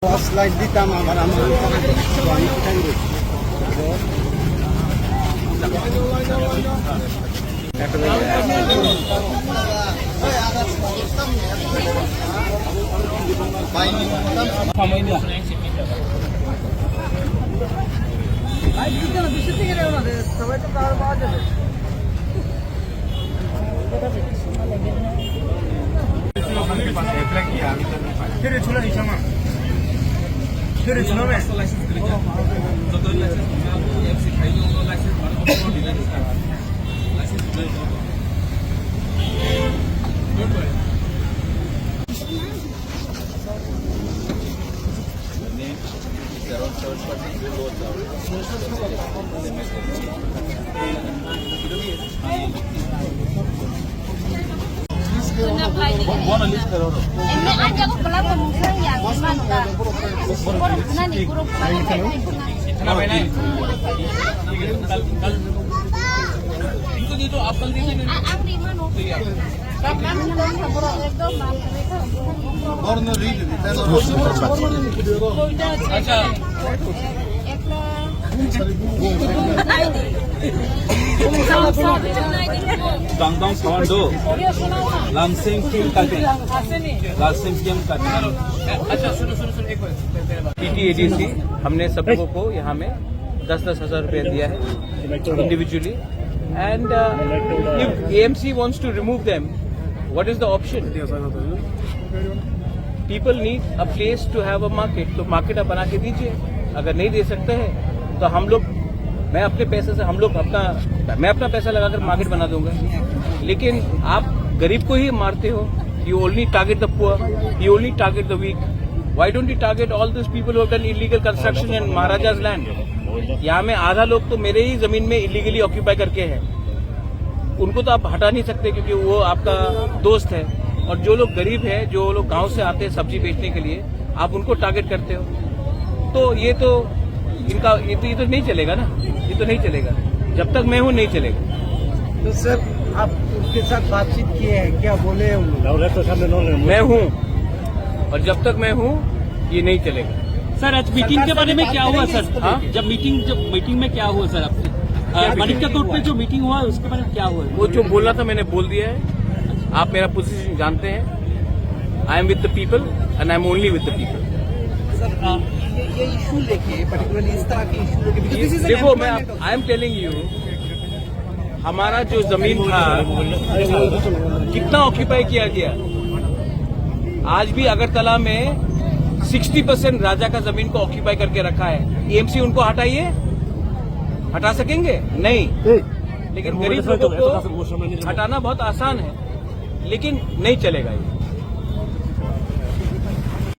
Slide dito para तो आप कल दीजिए अच्छा Dangdang Sawando, Lansing Kim करते हैं, Lansing Kim करते हैं। अच्छा सुनो एक बार। PTADC हमने सब लोगों को यहाँ में 10-10 हज़ार रुपया दिया है individually and if AMC wants to remove them, what is the option? People need a place to have a market, तो मार्केट आप बना के दीजिए। अगर नहीं दे सकते हैं तो हम लोग मैं अपने पैसे से मैं अपना पैसा लगाकर मार्केट बना दूंगा। लेकिन आप गरीब को ही मारते हो। You only target the poor, you only target the weak. Why don't you target all those people who have done illegal construction in Maharaja's land? यहाँ में आधा लोग तो मेरे ही जमीन में इलीगली ऑक्यूपाई करके हैं। उनको तो आप हटा नहीं सकते क्योंकि वो आपका दोस्त है। और जो लोग गरीब हैं, जो लोग गांव से आते हैं सब्जी बेचने के लिए, आप उनको टारगेट करते हो। तो ये तो नहीं चलेगा ना, ये तो नहीं चलेगा। जब तक मैं हूँ नहीं चलेगा। तो सर आप उनके साथ बातचीत किए हैं, क्या बोले हैं? मैं हूँ और जब तक मैं हूँ ये नहीं चलेगा। सर आज मीटिंग के बारे में क्या हुआ सर? जब मीटिंग में क्या हुआ सर? आपसे मानिका कोर्ट में जो मीटिंग हुआ उसके बारे में क्या हुआ? वो जो बोलना था मैंने बोल दिया है। आप मेरा पोजीशन जानते हैं। I am with the people and I am only with the people. ये इशू लेके पर्टिकुलरली इस तरह के इशू लेके देखो आई एम टेलिंग यू, हमारा जो जमीन था कितना ऑक्यूपाई किया गया। आज भी अगरतला में 60% राजा का जमीन को ऑक्यूपाई करके रखा है। एएमसी उनको हटा सकेंगे? नहीं। लेकिन गरीब लोगों को हटाना बहुत आसान है, लेकिन नहीं चलेगा ये।